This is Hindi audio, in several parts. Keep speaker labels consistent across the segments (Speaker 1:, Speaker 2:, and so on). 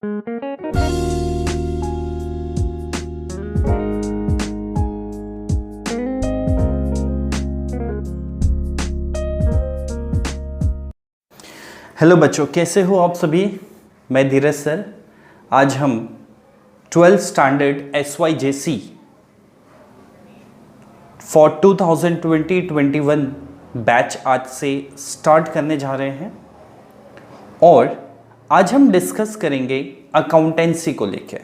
Speaker 1: हेलो बच्चों, कैसे हो आप सभी। मैं धीरज सर। आज हम 12th standard SYJC for 2020-21 batch आज से स्टार्ट करने जा रहे हैं और आज हम डिस्कस करेंगे अकाउंटेंसी को लेकर।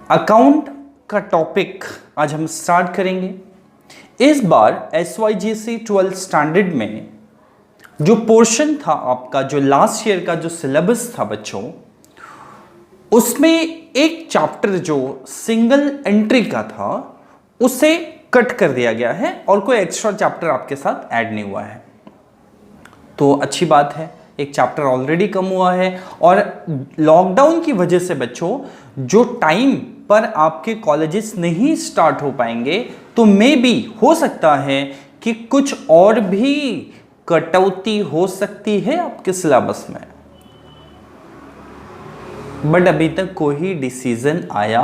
Speaker 1: अकाउंट का टॉपिक आज हम स्टार्ट करेंगे। इस बार SYJC 12th स्टैंडर्ड में जो पोर्शन था आपका, जो लास्ट ईयर का जो सिलेबस था बच्चों, उसमें एक चैप्टर जो सिंगल एंट्री का था उसे कट कर दिया गया है और कोई एक्स्ट्रा चैप्टर आपके साथ ऐड नहीं हुआ है। तो अच्छी बात है, एक चैप्टर ऑलरेडी कम हुआ है और लॉकडाउन की वजह से बच्चों जो टाइम पर आपके कॉलेजेस नहीं स्टार्ट हो पाएंगे तो मे बी हो सकता है कि कुछ और भी कटौती हो सकती है आपके सिलेबस में, बट अभी तक कोई डिसीजन आया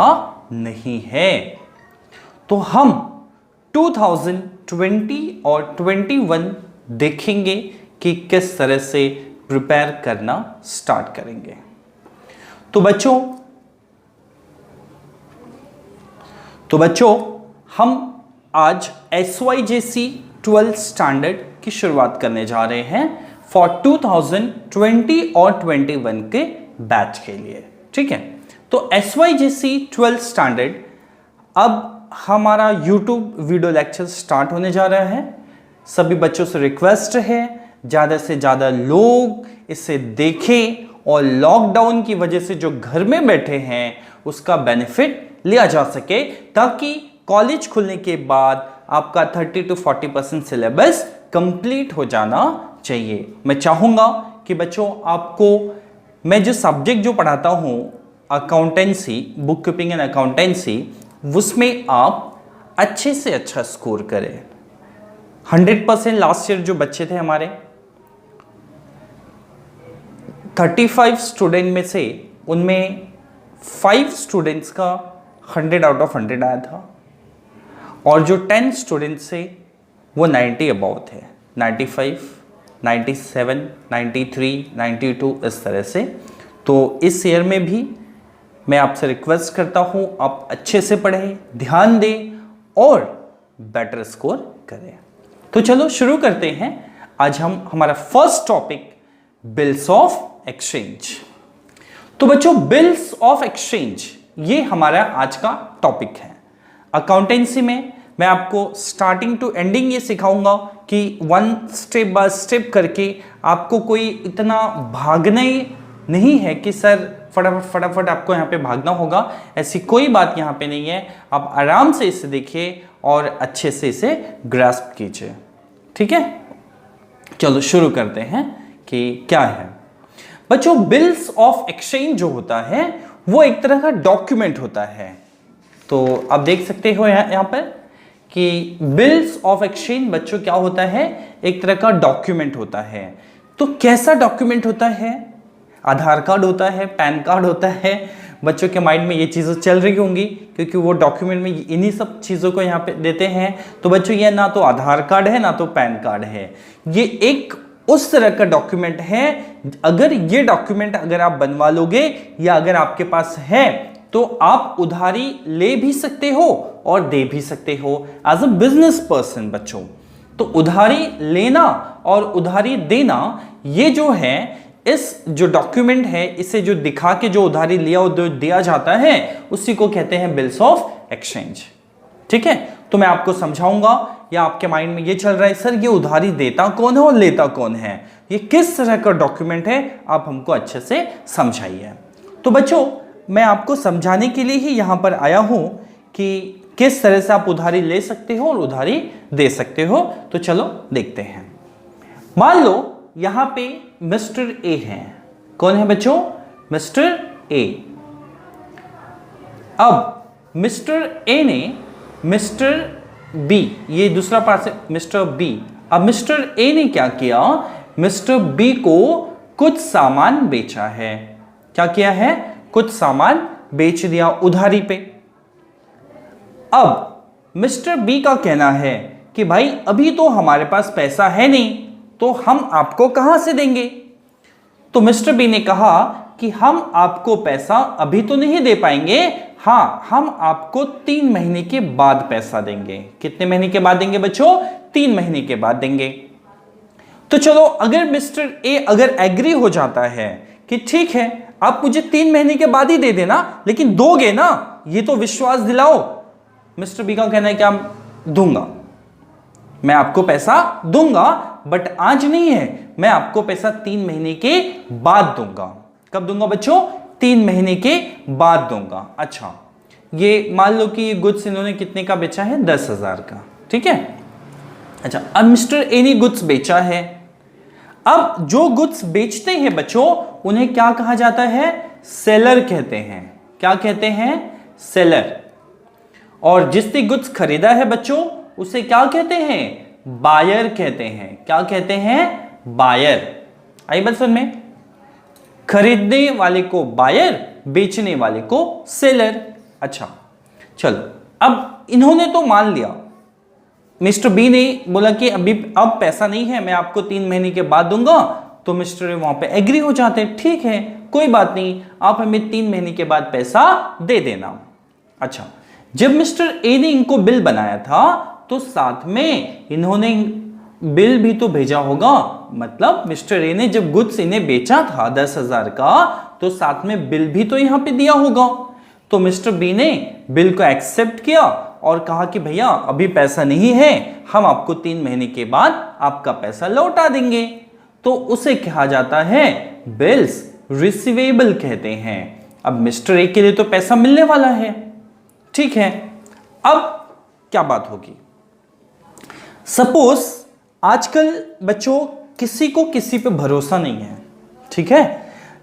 Speaker 1: नहीं है। तो हम 2020 और 21 देखेंगे कि किस तरह से प्रिपेयर करना स्टार्ट करेंगे। तो बच्चों हम आज SYJC 12th स्टैंडर्ड की शुरुआत करने जा रहे हैं फॉर 2020 और 21 के बैच के लिए, ठीक है। तो SYJC 12th स्टैंडर्ड अब हमारा YouTube वीडियो लेक्चर स्टार्ट होने जा रहा है। सभी बच्चों से रिक्वेस्ट है ज़्यादा से ज़्यादा लोग इसे देखें और लॉकडाउन की वजह से जो घर में बैठे हैं उसका बेनिफिट लिया जा सके, ताकि कॉलेज खुलने के बाद आपका 30 to 40% सिलेबस कंप्लीट हो जाना चाहिए। मैं चाहूँगा कि बच्चों आपको मैं जो सब्जेक्ट जो पढ़ाता हूँ accountancy, book keeping and accountancy, उसमें आप अच्छे से अच्छा स्कोर करें। 100% लास्ट ईयर जो बच्चे थे हमारे 35 स्टूडेंट में से उनमें 5 स्टूडेंट्स का 100 आउट ऑफ 100 आया था और जो 10 स्टूडेंट्स थे वो 90 अबाउ थे, 95, 97, 93, 92 इस तरह से। तो इस ईयर में भी मैं आपसे रिक्वेस्ट करता हूँ आप अच्छे से पढ़ें, ध्यान दें और बेटर स्कोर करें। तो चलो शुरू करते हैं। आज हम हमारा first topic bills of exchange. तो बच्चों बिल्स ऑफ एक्सचेंज ये हमारा आज का टॉपिक है। अकाउंटेंसी में मैं आपको स्टार्टिंग टू एंडिंग ये सिखाऊंगा कि वन स्टेप बाय स्टेप करके आपको कोई इतना भागना ही नहीं है कि सर फटाफट आपको यहाँ पे भागना होगा, ऐसी कोई बात यहाँ पे नहीं है। आप आराम से इसे देखिए और अच्छे से इसे ग्रास्प कीजिए, ठीक है। चलो शुरू करते हैं कि क्या है। बच्चों बिल्स ऑफ एक्सचेंज जो होता है वो एक तरह का डॉक्यूमेंट होता है। तो आप देख सकते हो यहाँ पर कि बिल्स ऑफ एक्सचेंज बच्चों क्या होता है, एक तरह का डॉक्यूमेंट होता है। तो कैसा डॉक्यूमेंट होता है? आधार कार्ड होता है, पैन कार्ड होता है। बच्चों के माइंड में ये चीज़ें चल रही होंगी क्योंकि वो डॉक्यूमेंट में इन्हीं सब चीज़ों को यहाँ पे देते हैं। तो बच्चों ये ना तो आधार कार्ड है ना तो पैन कार्ड है, ये एक उस तरह का डॉक्यूमेंट है। अगर ये डॉक्यूमेंट अगर आप बनवा लोगे या अगर आपके पास है तो आप उधारी ले भी सकते हो और दे भी सकते हो एज अ बिजनेस पर्सन बच्चों। तो उधारी लेना और उधारी देना ये जो है, इस जो डॉक्यूमेंट है इसे जो दिखा के जो उधारी लिया और दिया जाता है उसी को कहते हैं बिल्स ऑफ एक्सचेंज, ठीक है। तो मैं आपको समझाऊंगा या आपके माइंड में ये चल रहा है सर ये उधारी देता कौन है और लेता कौन है, ये किस तरह का डॉक्यूमेंट है, आप हमको अच्छे से समझाइए। तो बच्चों मैं आपको समझाने के लिए ही यहाँ पर आया हूँ कि किस तरह से आप उधारी ले सकते हो और उधारी दे सकते हो। तो चलो देखते हैं। मान लो यहाँ पे मिस्टर ए है। कौन है बच्चों? Mister A. अब मिस्टर ए ने मिस्टर बी, ये दूसरा पार्ट है मिस्टर बी। अब मिस्टर ए ने क्या किया, मिस्टर बी को कुछ सामान बेचा है। क्या किया है? कुछ सामान बेच दिया उधारी पे। अब मिस्टर बी का कहना है कि भाई अभी तो हमारे पास पैसा है नहीं, तो हम आपको कहां से देंगे? तो मिस्टर बी ने कहा कि हम आपको पैसा अभी तो नहीं दे पाएंगे, हाँ हम आपको 3 महीने के बाद पैसा देंगे। कितने महीने के बाद देंगे बच्चों? 3 महीने के बाद देंगे। तो चलो, अगर मिस्टर ए अगर एग्री हो जाता है कि ठीक है आप मुझे 3 महीने के बाद ही दे देना, लेकिन दोगे ना, ये तो विश्वास दिलाओ। मिस्टर बी का कहना है कि दूंगा, मैं आपको पैसा दूंगा, बट आज नहीं है, मैं आपको पैसा 3 महीने के बाद दूंगा। कब दूंगा बच्चों? 3 महीने के बाद दूंगा। अच्छा, ये मान लो कि ये गुड्स इन्होंने कितने का बेचा है? 10,000 का, ठीक है। अच्छा, अब मिस्टर ए ने गुड्स बेचा है। अब जो गुड्स बेचते हैं बच्चों, उन्हें क्या कहा जाता है? सेलर कहते हैं। क्या कहते हैं? सेलर। और जिसने गुड्स खरीदा है बच्चों, उसे क्या कहते हैं? बायर कहते हैं। क्या कहते हैं? बायर। आई बात समझ में? खरीदने वाले को बायर, बेचने वाले को सेलर। अच्छा चलो, अब इन्होंने तो मान लिया, मिस्टर बी ने बोला कि अब पैसा नहीं है, मैं आपको 3 महीने के बाद दूंगा। तो मिस्टर ए वहां पे एग्री हो जाते हैं, ठीक है कोई बात नहीं, आप हमें 3 महीने के बाद पैसा दे देना। अच्छा, जब मिस्टर ए ने इनको बिल बनाया था, तो साथ में इन्होंने बिल भी तो भेजा होगा। मतलब मिस्टर ए ने जब गुड्स इन्हें बेचा था 10,000 का, तो साथ में बिल भी तो यहां पे दिया होगा। तो मिस्टर बी ने बिल को एक्सेप्ट किया और कहा कि भैया अभी पैसा नहीं है, हम आपको 3 महीने के बाद आपका पैसा लौटा देंगे। तो उसे कहा जाता है बिल्स रिसीवेबल कहते हैं। अब मिस्टर ए के लिए तो पैसा मिलने वाला है, ठीक है। अब क्या बात होगी? सपोज आजकल बच्चों किसी को किसी पे भरोसा नहीं है, ठीक है।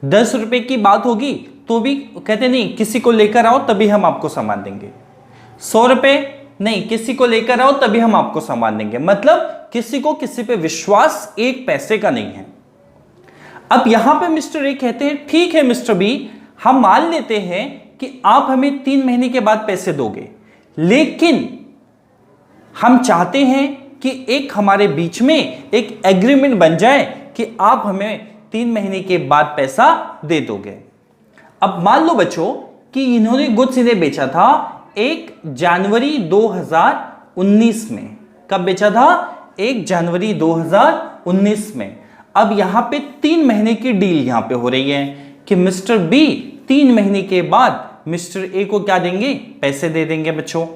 Speaker 1: 10 रुपए की बात होगी तो भी कहते नहीं किसी को लेकर आओ तभी हम आपको सामान देंगे। 100 रुपए नहीं, किसी को लेकर आओ तभी हम आपको सामान देंगे। मतलब किसी को किसी पे विश्वास एक पैसे का नहीं है। अब यहां पे मिस्टर ए कहते हैं ठीक है मिस्टर बी, हम मान लेते हैं कि आप हमें 3 महीने के बाद पैसे दोगे, लेकिन हम चाहते हैं कि एक हमारे बीच में एक एग्रीमेंट बन जाए कि आप हमें 3 महीने के बाद पैसा दे दोगे। अब मान लो बच्चों कि इन्होंने गुड्स इन्हें बेचा था 1 जनवरी 2019 में। कब बेचा था? 1 जनवरी 2019 में। अब यहां पे 3 महीने की डील यहां पे हो रही है कि मिस्टर बी 3 महीने के बाद मिस्टर ए को क्या देंगे? पैसे दे देंगे बच्चों।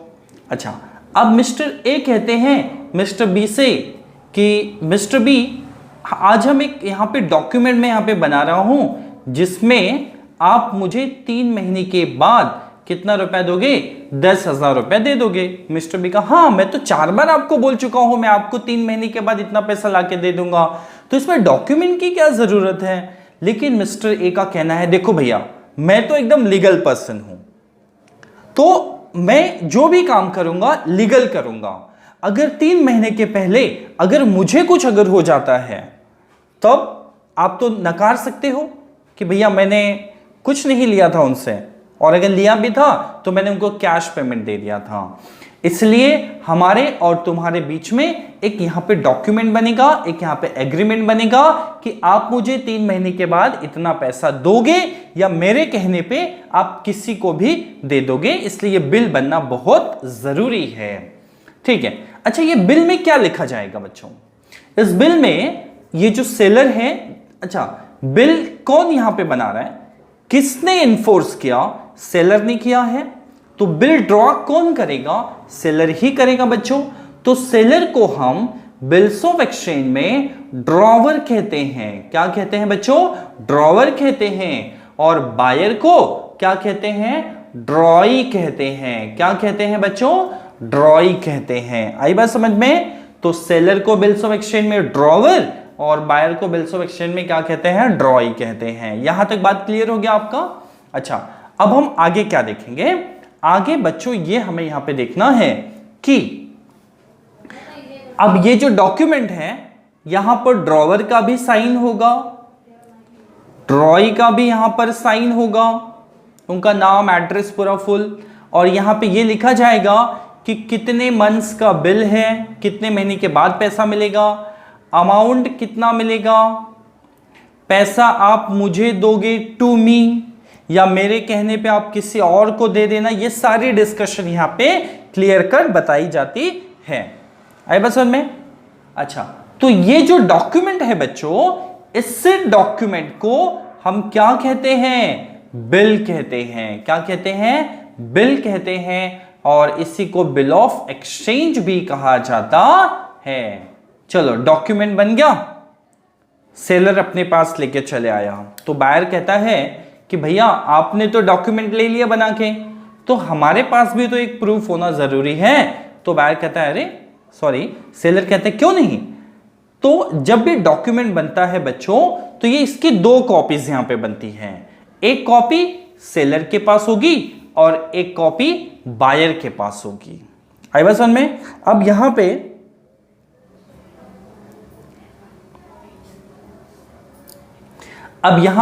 Speaker 1: अच्छा, अब मिस्टर ए कहते हैं मिस्टर बी से कि मिस्टर बी, आज हम एक यहां पे डॉक्यूमेंट में यहां पे बना रहा हूं जिसमें आप मुझे 3 महीने के बाद कितना रुपया दोगे? 10,000 रुपया दे दोगे। मिस्टर बी का हाँ, मैं तो 4 बार आपको बोल चुका हूं मैं आपको 3 महीने के बाद इतना पैसा लाके दे दूंगा, तो इसमें डॉक्यूमेंट की क्या जरूरत है? लेकिन मिस्टर ए का कहना है देखो भैया, मैं तो एकदम लीगल पर्सन हूं, तो मैं जो भी काम करूंगा लीगल करूंगा। अगर 3 महीने के पहले अगर मुझे कुछ अगर हो जाता है, तब आप तो नकार सकते हो कि भैया मैंने कुछ नहीं लिया था उनसे, और अगर लिया भी था तो मैंने उनको कैश पेमेंट दे दिया था। इसलिए हमारे और तुम्हारे बीच में एक यहां पे डॉक्यूमेंट बनेगा, एक यहां पे एग्रीमेंट बनेगा कि आप मुझे 3 महीने के बाद इतना पैसा दोगे, या मेरे कहने पे आप किसी को भी दे दोगे। इसलिए बिल बनना बहुत जरूरी है, ठीक है। अच्छा, ये बिल में क्या लिखा जाएगा बच्चों? इस बिल में ये जो सेलर है, अच्छा बिल कौन यहां पे बना रहा है? किसने इन्फोर्स किया? सेलर ने किया है। तो बिल ड्रॉ कौन करेगा? सेलर ही करेगा बच्चों। तो सेलर को हम बिल्स ऑफ एक्सचेंज में ड्रॉवर कहते हैं। क्या कहते हैं बच्चों? ड्रॉवर कहते हैं। और बायर को क्या कहते हैं? ड्रॉई कहते हैं। क्या कहते हैं बच्चों? ड्रॉई कहते हैं। आई बात समझ में? तो सेलर को बिल्स ऑफ एक्सचेंज में ड्रॉवर और बायर को बिल्स ऑफ एक्सचेंज में क्या कहते हैं? ड्रॉई कहते हैं। यहां तक बात क्लियर हो गया आपका? अच्छा, अब हम आगे क्या देखेंगे? आगे बच्चों ये हमें यहां पे देखना है कि अब ये जो डॉक्यूमेंट है, यहां पर ड्रॉवर का भी साइन होगा ड्रॉई का भी यहां पर साइन होगा, उनका नाम, एड्रेस, पूरा फुल, और यहां पे ये लिखा जाएगा कि कितने मंथ्स का बिल है, कितने महीने के बाद पैसा मिलेगा, अमाउंट कितना मिलेगा, पैसा आप मुझे दोगे टू मी, या मेरे कहने पे आप किसी और को दे देना। ये सारी डिस्कशन यहां पे क्लियर कर बताई जाती है। आई बस समझ में? अच्छा, तो ये जो डॉक्यूमेंट है बच्चों, इस डॉक्यूमेंट को हम क्या कहते हैं? बिल कहते हैं। क्या कहते हैं? बिल कहते हैं, और इसी को बिल ऑफ एक्सचेंज भी कहा जाता है। चलो, डॉक्यूमेंट बन गया, सेलर अपने पास लेके चले आया, तो बायर कहता है कि भैया आपने तो डॉक्यूमेंट ले लिया बना के, तो हमारे पास भी तो एक प्रूफ होना जरूरी है। तो बायर कहता है अरे सॉरी, सेलर कहते हैं क्यों नहीं? तो जब भी डॉक्यूमेंट बनता है बच्चों, तो ये इसकी दो कॉपीज यहां पे बनती हैं। एक कॉपी सेलर के पास होगी और एक कॉपी बायर के पास होगी। आई बात समझ में? अब यहां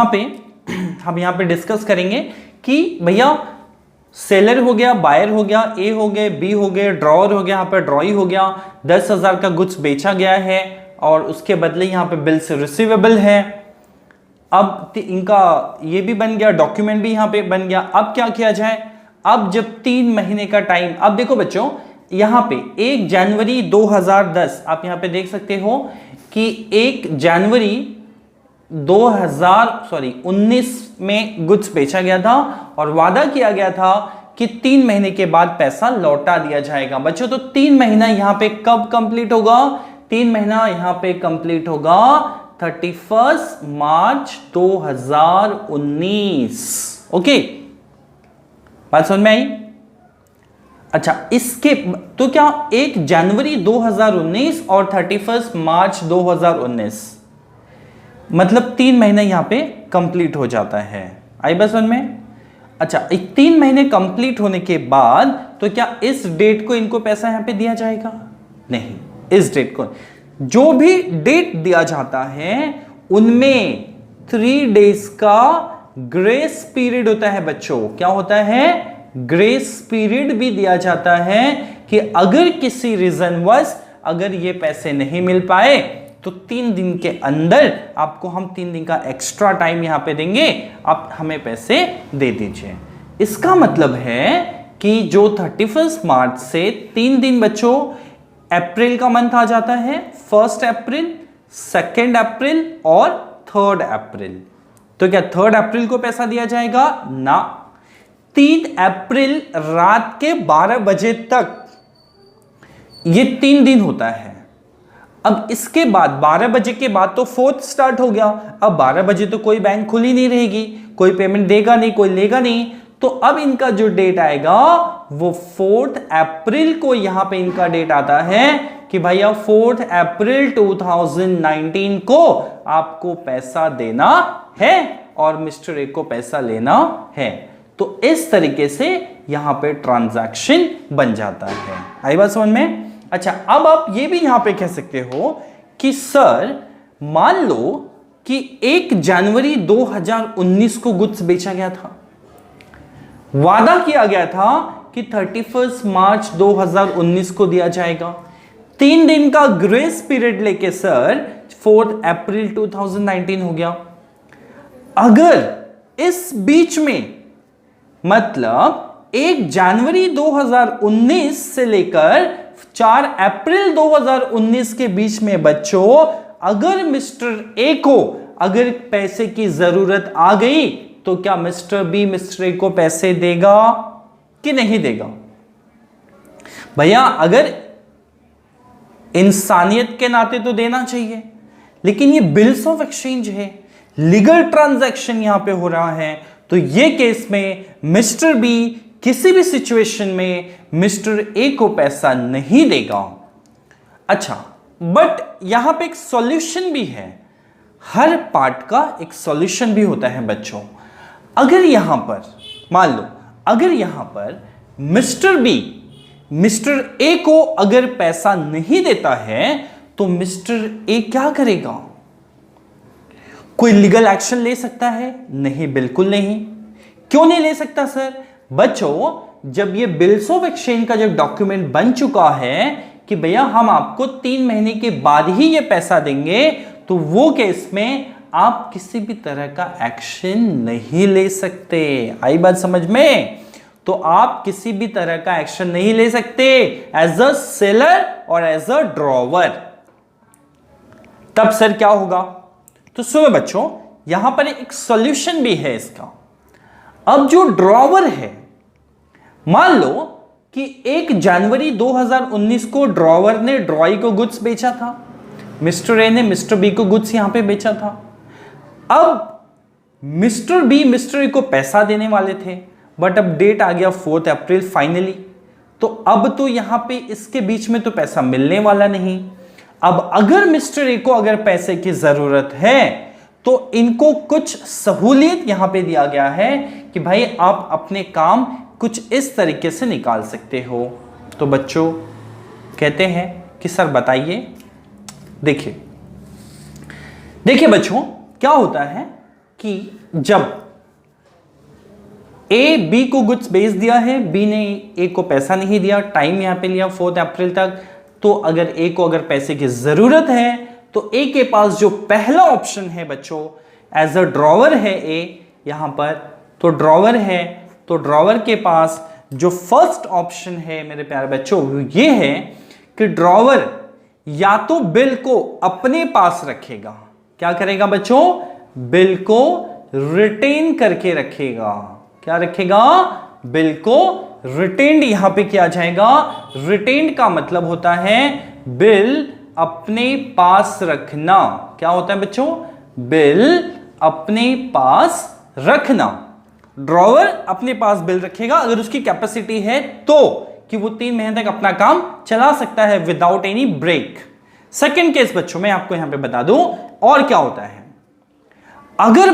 Speaker 1: पे हम यहां पे डिस्कस करेंगे कि भैया सेलर हो गया, बायर हो गया, ए हो गए, बी हो गए, ड्रॉअर हो गया, यहां पे ड्रॉई हो गया, 10,000 का गुड्स बेचा गया है और उसके बदले यहां पे बिल से रिसीवेबल है। अब इनका ये भी बन गया, डॉक्यूमेंट भी यहां पे बन गया। अब क्या किया जाए? अब जब 3 महीने का टाइम, अब देखो बच्चों यहां पे 1 जनवरी 2010, आप यहां पे देख सकते हो कि 1 जनवरी 2019 में गुड्स बेचा गया था और वादा किया गया था कि 3 महीने के बाद पैसा लौटा दिया जाएगा। बच्चों तो 3 महीना यहां पे कब कंप्लीट होगा? 3 महीना यहां पे कंप्लीट होगा 31 मार्च 2019। ओके, बात समझ में आई? अच्छा, इसके तो क्या 1 जनवरी 2019 और 31 मार्च 2019 मतलब 3 महीने यहां पे कंप्लीट हो जाता है। आई बस समझ में? अच्छा, 3 महीने कंप्लीट होने के बाद तो क्या इस डेट को इनको पैसा यहां पे दिया जाएगा? नहीं, इस डेट को, जो भी डेट दिया जाता है उनमें 3 डेज का ग्रेस पीरियड होता है बच्चों। क्या होता है? ग्रेस पीरियड भी दिया जाता है कि अगर किसी रीजनवश अगर ये पैसे नहीं मिल पाए तो 3 दिन के अंदर आपको हम 3 दिन का एक्स्ट्रा टाइम यहां पे देंगे, आप हमें पैसे दे दीजिए। इसका मतलब है कि जो 31 मार्च से 3 दिन बच्चों अप्रैल का मंथ आ जाता है, 1 अप्रैल, 2 अप्रैल और 3 अप्रैल। तो क्या 3 अप्रैल को पैसा दिया जाएगा? ना, 3 अप्रैल रात के 12 बजे तक ये 3 दिन होता है। अब इसके बाद 12 बजे के बाद तो 4th स्टार्ट हो गया। अब 12 बजे तो कोई बैंक खुली नहीं रहेगी, कोई पेमेंट देगा नहीं, कोई लेगा नहीं। तो अब इनका जो डेट आएगा वो 4 अप्रैल को यहां पे इनका डेट आता है कि भैया 4 अप्रैल 2019 को आपको पैसा देना है और मिस्टर ए को पैसा लेना है। तो इस तरीके से यहां पे ट्रांजैक्शन बन जाता है। आई बात समझ में? अच्छा, अब आप ये भी यहां पे कह सकते हो कि सर मान लो कि 1 जनवरी 2019 को गुड्स बेचा गया था, वादा किया गया था कि 31 मार्च 2019 को दिया जाएगा। 3 दिन का ग्रेस पीरियड लेके सर 4 अप्रैल 2019 हो गया। अगर इस बीच में मतलब 1 जनवरी 2019 से लेकर 4 अप्रैल 2019 के बीच में बच्चों अगर मिस्टर ए को अगर पैसे की जरूरत आ गई तो क्या मिस्टर बी मिस्टर ए को पैसे देगा कि नहीं देगा? भैया अगर इंसानियत के नाते तो देना चाहिए, लेकिन ये बिल्स ऑफ एक्सचेंज है, लीगल ट्रांजैक्शन यहां पे हो रहा है, तो ये केस में मिस्टर बी किसी भी सिचुएशन में मिस्टर ए को पैसा नहीं देगा। अच्छा, बट यहां पे एक सॉल्यूशन भी है, हर पार्ट का एक सॉल्यूशन भी होता है बच्चों। अगर यहां पर मान लो अगर यहां पर मिस्टर बी मिस्टर ए को अगर पैसा नहीं देता है तो मिस्टर ए क्या करेगा? कोई लीगल एक्शन ले सकता है? नहीं, बिल्कुल नहीं। क्यों नहीं ले सकता सर? बच्चों, जब ये बिल्स ऑफ एक्सचेंज का जब डॉक्यूमेंट बन चुका है कि भैया हम आपको 3 महीने के बाद ही ये पैसा देंगे, तो वो केस में आप किसी भी तरह का एक्शन नहीं ले सकते। आई बात समझ में? तो आप किसी भी तरह का एक्शन नहीं ले सकते एज अ सेलर और एज अ ड्रॉवर। तब सर क्या होगा? तो सुनो बच्चों, यहां पर एक सॉल्यूशन भी है इसका। अब जो ड्रॉवर है, मान लो कि 1 जनवरी 2019 को ड्रॉवर ने ड्रॉई को गुड्स बेचा था, मिस्टर ए ने मिस्टर बी को गुड्स यहां पे बेचा था। अब मिस्टर बी मिस्टर ए को पैसा देने वाले थे, बट अब डेट आ गया 4 अप्रैल फाइनली, तो अब तो यहां पे इसके बीच में तो पैसा मिलने वाला नहीं। अब अगर मिस्टर ए को अगर पैसे की जरूरत है तो इनको कुछ सहूलियत यहां पे दिया गया है कि भाई आप अपने काम कुछ इस तरीके से निकाल सकते हो। तो बच्चों कहते हैं कि सर बताइए। देखिए बच्चों, क्या होता है कि जब ए बी को गुड्स बेच दिया है, बी ने ए को पैसा नहीं दिया, टाइम यहां पे लिया 4 अप्रैल तक, तो अगर ए को अगर पैसे की जरूरत है तो ए के पास जो पहला ऑप्शन है बच्चों, एज अ ड्रॉवर है ए यहां पर, तो ड्रॉवर है, तो ड्रॉवर के पास जो फर्स्ट ऑप्शन है मेरे प्यारे बच्चों ये है कि ड्रॉवर या तो बिल को अपने पास रखेगा। क्या करेगा बच्चों? बिल को रिटेन करके रखेगा। क्या रखेगा? बिल को रिटेन्ड यहां पे किया जाएगा। रिटेन्ड का मतलब होता है बिल अपने पास रखना। क्या होता है बच्चों? बिल अपने पास रखना। ड्रॉवर अपने पास बिल रखेगा अगर उसकी कैपेसिटी है तो, कि वो 3 महीने तक अपना काम चला सकता है without any break. Second case बच्चों मैं आपको यहां पे बता दूं और क्या होता है। अगर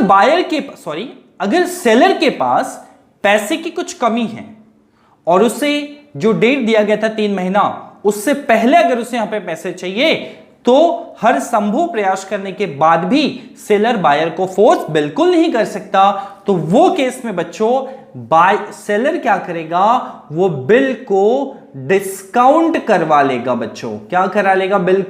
Speaker 1: अगर सेलर के पास पैसे की कुछ कमी है और उसे जो डेट दिया गया था 3 महीना, उससे पहले अगर उसे यहां पे पैसे चाहिए तो हर संभव प्रयास करने के बाद भी सेलर बायर को फोर्स बिल्कुल नहीं कर सकता। तो वो केस में बच्चों सेलर क्या करेगा? वो बिल को डिस्काउंट करवा लेगा। बच्चों क्या करा लेगा? बिल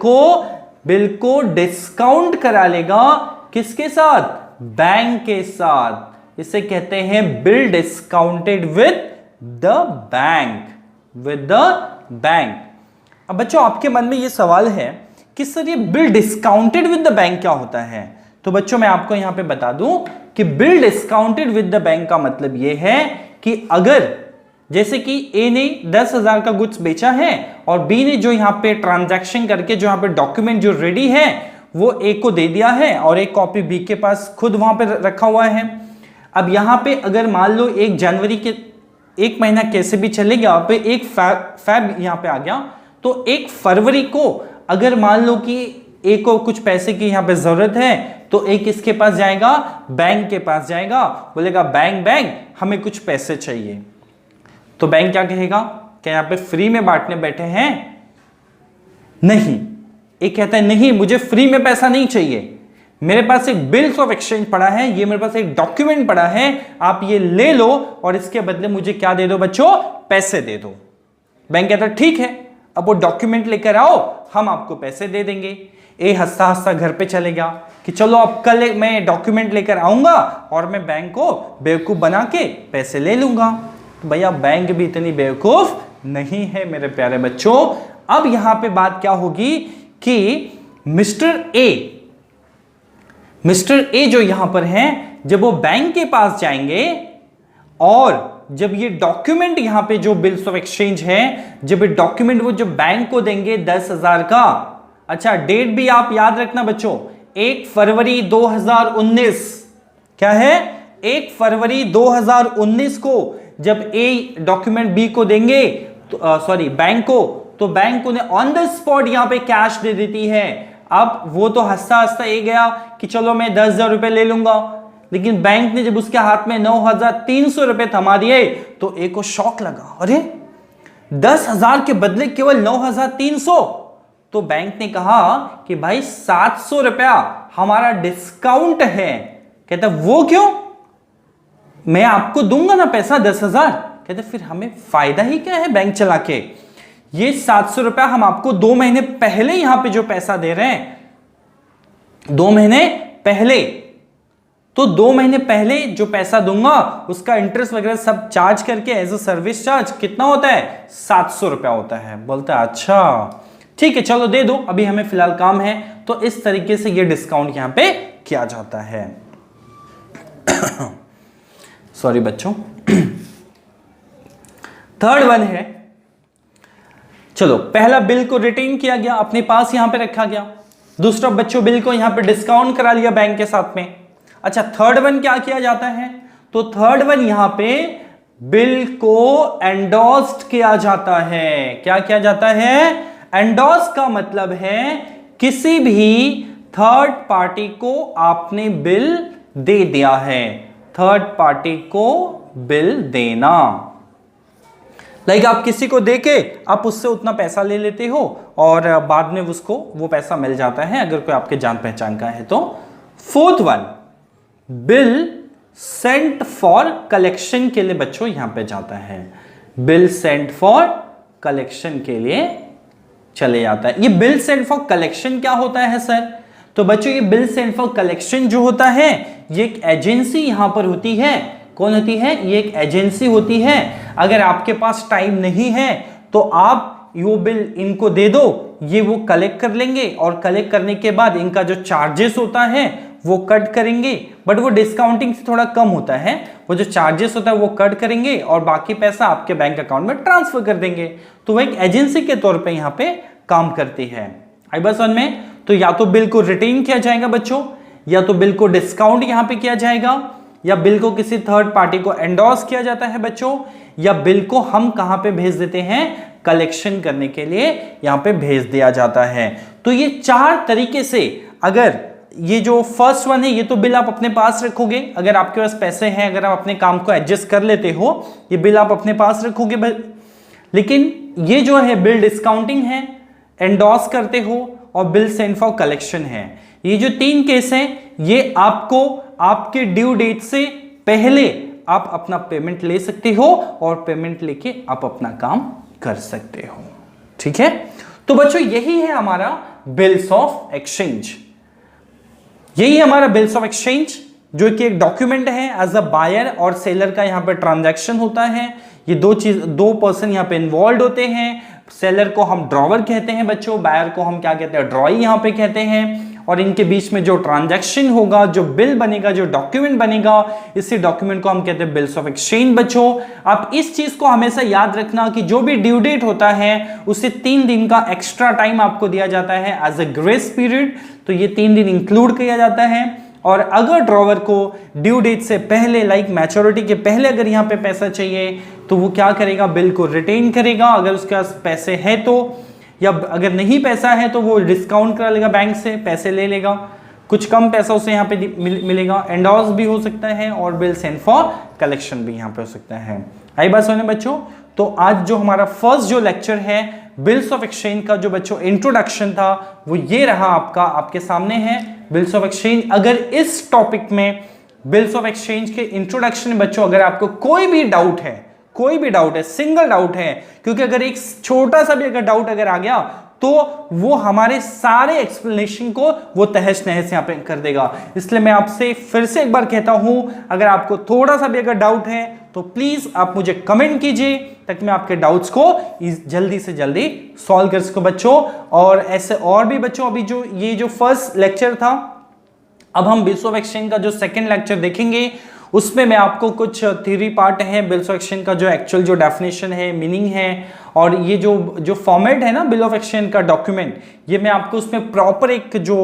Speaker 1: को डिस्काउंट करा लेगा। किसके साथ? बैंक के साथ। इसे कहते हैं bill discounted with the bank. अब बच्चों आपके मन में यह सवाल है कि सर ये bill discounted with the bank क्या होता है? तो बच्चों मैं आपको यहां पे बता दूं कि bill discounted with the bank का मतलब यह है कि अगर जैसे कि ए ने 10,000 का गुड्स बेचा है और बी ने जो यहां पे ट्रांजैक्शन करके जो यहां पे डॉक्यूमेंट जो रेडी है वो ए को दे दिया है और एक कॉपी बी के पास खुद वहां पे रखा हुआ है। अब यहां पे अगर मान लो 1 जनवरी के 1 महीना कैसे भी चले गया पे 1 फैब यहां पे आ गया, तो 1 फरवरी को अगर मान लो कि ए को कुछ पैसे की यहां पे जरूरत है तो ए किसके पास जाएगा? बैंक के पास जाएगा, बोलेगा बैंक हमें कुछ पैसे चाहिए। तो बैंक क्या कहेगा? क्या यहां पे फ्री में बांटने बैठे हैं? नहीं। एक कहता है नहीं मुझे फ्री में पैसा नहीं चाहिए, मेरे पास एक बिल्स ऑफ एक्सचेंज पड़ा है, ये मेरे पास एक डॉक्यूमेंट पड़ा है, आप ये ले लो और इसके बदले मुझे क्या दे दो बच्चों? पैसे दे दो। बैंक कहता है ठीक है, अब वो डॉक्यूमेंट लेकर आओ, हम आपको पैसे दे देंगे। ए हंसता हंसता घर पे चलेगा कि चलो अब कल मैं डॉक्यूमेंट लेकर आऊंगा और मैं बैंक को बेवकूफ बना के पैसे ले लूंगा। तो भैया बैंक भी इतनी बेवकूफ नहीं है मेरे प्यारे बच्चों। अब यहां पे बात क्या होगी कि मिस्टर ए जो यहां पर हैं, जब वो बैंक के पास जाएंगे और जब ये डॉक्यूमेंट यहां पे जो बिल्स ऑफ एक्सचेंज है, जब ये डॉक्यूमेंट वो जो बैंक को देंगे 10,000 का, अच्छा डेट भी आप याद रखना बच्चों, 1 फरवरी 2019। क्या है? 1 फरवरी 2019 को जब ए डॉक्यूमेंट बी को देंगे बैंक को, तो बैंक उन्हें ऑन द स्पॉट यहां पे कैश दे देती है। अब वो तो हंसता हंसता ये गया कि चलो मैं 10,000 रुपए ले लूंगा, लेकिन बैंक ने जब उसके हाथ में 9,300 रुपए थमा दिए तो ए को शॉक लगा, अरे 10,000 के बदले केवल 9,300, तो बैंक ने कहा कि भाई 700 रुपया हमारा डिस्काउंट है। कहता वो क्यों, मैं आपको दूंगा ना पैसा 10,000। कहते फिर हमें फायदा ही क्या है बैंक चला के, ये 700 रुपया हम आपको 2 महीने पहले यहां पे जो पैसा दे रहे हैं, 2 महीने पहले, तो 2 महीने पहले जो पैसा दूंगा उसका इंटरेस्ट वगैरह सब चार्ज करके एज अ सर्विस चार्ज कितना होता है, 700 रुपया होता है। बोलता है अच्छा ठीक है चलो दे दो, अभी हमें फिलहाल काम है। तो इस तरीके से ये डिस्काउंट यहां पे किया जाता है। सॉरी बच्चों। थर्ड वन है, चलो पहला बिल को रिटेन किया गया, अपने पास यहां पे रखा गया। दूसरा बच्चों बिल को यहां पे डिस्काउंट करा लिया बैंक के साथ में। अच्छा थर्ड वन क्या किया जाता है, तो थर्ड वन यहां पे बिल को एंडोर्स्ड किया जाता है। क्या किया जाता है, एंडोर्स का मतलब है किसी भी थर्ड पार्टी को आपने बिल दे दिया है, थर्ड पार्टी को बिल देना। लाइक आप किसी को देके आप उससे उतना पैसा ले लेते हो और बाद में उसको वो पैसा मिल जाता है अगर कोई आपके जान पहचान का है तो। Fourth one, bill sent for collection के लिए बच्चों यहां पे जाता है। बिल सेंट फॉर कलेक्शन के लिए चले जाता है। ये बिल सेंट फॉर कलेक्शन क्या होता है सर, तो बच्चों ये बिल सेंट फॉर कलेक्शन जो होता है ये एक एजेंसी यहां पर होती है। कौन होती है, ये एक एजेंसी होती है। अगर आपके पास टाइम नहीं है तो आप यो बिल इनको दे दो, ये वो कलेक्ट कर लेंगे और कलेक्ट करने के बाद इनका जो चार्जेस होता है वो कट करेंगे, बट वो डिस्काउंटिंग से थोड़ा कम होता है। वो जो चार्जेस होता है वो कट करेंगे और बाकी पैसा आपके बैंक अकाउंट में ट्रांसफर कर देंगे। तो वो एक एजेंसी के तौर पे यहाँ पे काम करती है। आई बात समझ में, तो या तो बिल को रिटेन किया जाएगा बच्चों, या तो बिल को डिस्काउंट यहाँ पे किया जाएगा, या बिल को किसी थर्ड पार्टी को एंडोर्स किया जाता है बच्चों, या बिल को हम कहां पे भेज देते हैं, कलेक्शन करने के लिए यहां पे भेज दिया जाता है। तो ये 4 तरीके से, अगर ये जो फर्स्ट वन है ये तो बिल आप अपने पास रखोगे, अगर आपके पास पैसे हैं, अगर आप अपने काम को एडजस्ट कर लेते हो, ये बिल आप अपने पास रखोगे। लेकिन ये जो है बिल डिस्काउंटिंग है, एंडोर्स करते हो, और बिल सेंट फॉर कलेक्शन है। ये जो 3 केस हैं ये आपको आपके ड्यू डेट से पहले आप अपना पेमेंट ले सकते हो और पेमेंट लेके आप अपना काम कर सकते हो। ठीक है, तो बच्चों यही है हमारा बिल्स ऑफ एक्सचेंज। यही है हमारा बिल्स ऑफ एक्सचेंज, जो कि एक डॉक्यूमेंट है एज अ बायर और सेलर का यहाँ पे ट्रांजैक्शन होता है। ये दो पर्सन यहाँ पे इन्वॉल्व होते हैं। सेलर को हम ड्रॉवर कहते हैं बच्चों, बायर को हम क्या कहते हैं, ड्रॉई यहाँ पे कहते हैं। और इनके बीच में जो ट्रांजैक्शन होगा, जो बिल बनेगा, जो डॉक्यूमेंट बनेगा, इसी डॉक्यूमेंट को हम कहते हैं बिल्स ऑफ एक्सचेंज। बच्चों आप इस चीज को हमेशा याद रखना कि जो भी ड्यू डेट होता है उसे 3 दिन का एक्स्ट्रा टाइम आपको दिया जाता है एज अ ग्रेस पीरियड। तो ये 3 दिन इंक्लूड किया जाता है। और अगर ड्रॉवर को ड्यू डेट से पहले, लाइक मैच्योरिटी के पहले अगर यहाँ पे पैसा चाहिए तो वो क्या करेगा, बिल को रिटेन करेगा अगर उसके पास पैसे है तो, या अगर नहीं पैसा है तो वो डिस्काउंट करा लेगा, बैंक से पैसे ले लेगा, कुछ कम पैसा उसे यहाँ पे मिलेगा। एंडोर्स भी हो सकता है और बिल सेंट फॉर कलेक्शन भी यहाँ पे हो सकता है। आई बात सुने बच्चों, तो आज जो हमारा फर्स्ट जो लेक्चर है बिल्स ऑफ एक्सचेंज का, जो बच्चों इंट्रोडक्शन था वो ये रहा आपका, आपके सामने है बिल्स ऑफ एक्सचेंज। अगर इस टॉपिक में बिल्स ऑफ एक्सचेंज के इंट्रोडक्शन में बच्चों अगर आपको कोई भी डाउट है, सिंगल डाउट है, क्योंकि अगर एक छोटा सा भी अगर डाउट अगर आ गया तो वो हमारे सारे एक्सप्लेनेशन को वो तहस नहस यहाँ पे कर देगा। इसलिए मैं आपसे फिर से एक बार कहता हूं, अगर आपको थोड़ा सा भी अगर डाउट है तो प्लीज आप मुझे कमेंट कीजिए ताकि मैं आपके डाउट्स को जल्दी से जल्दी सॉल्व कर सकूं बच्चों। और ऐसे और भी बच्चों, अभी जो ये जो फर्स्ट लेक्चर था, अब हम बिल्स ऑफ एक्सचेंज का जो सेकंड लेक्चर देखेंगे, उसमें मैं आपको कुछ थ्योरी पार्ट है बिल्स ऑफ एक्सचेंज का, जो एक्चुअल जो डेफिनेशन है, मीनिंग है, और ये जो फॉर्मेट है ना बिल ऑफ एक्सचेंज का डॉक्यूमेंट, ये मैं आपको उसमें प्रॉपर एक जो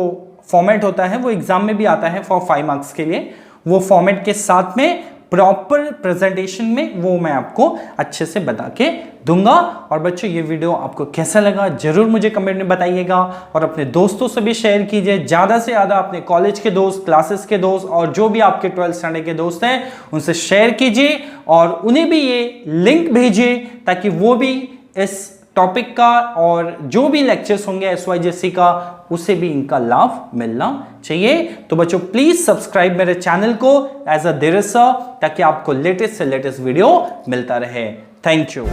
Speaker 1: फॉर्मेट होता है वो एग्जाम में भी आता है फॉर 5 मार्क्स के लिए, वो फॉर्मेट के साथ में प्रॉपर प्रेजेंटेशन में वो मैं आपको अच्छे से बता के दूंगा। और बच्चों ये वीडियो आपको कैसा लगा जरूर मुझे कमेंट में बताइएगा, और अपने दोस्तों से भी शेयर कीजिए, ज़्यादा से ज़्यादा अपने कॉलेज के दोस्त, क्लासेस के दोस्त, और जो भी आपके 12th स्टैंडर्ड के दोस्त हैं उनसे शेयर कीजिए और उन्हें भी ये लिंक भेजिए ताकि वो भी इस टॉपिक का और जो भी लेक्चर्स होंगे SYJC का, उसे भी इनका लाभ मिलना चाहिए। तो बच्चों प्लीज सब्सक्राइब मेरे चैनल को एज अ देयर, ताकि आपको लेटेस्ट से लेटेस्ट वीडियो मिलता रहे। Thank you.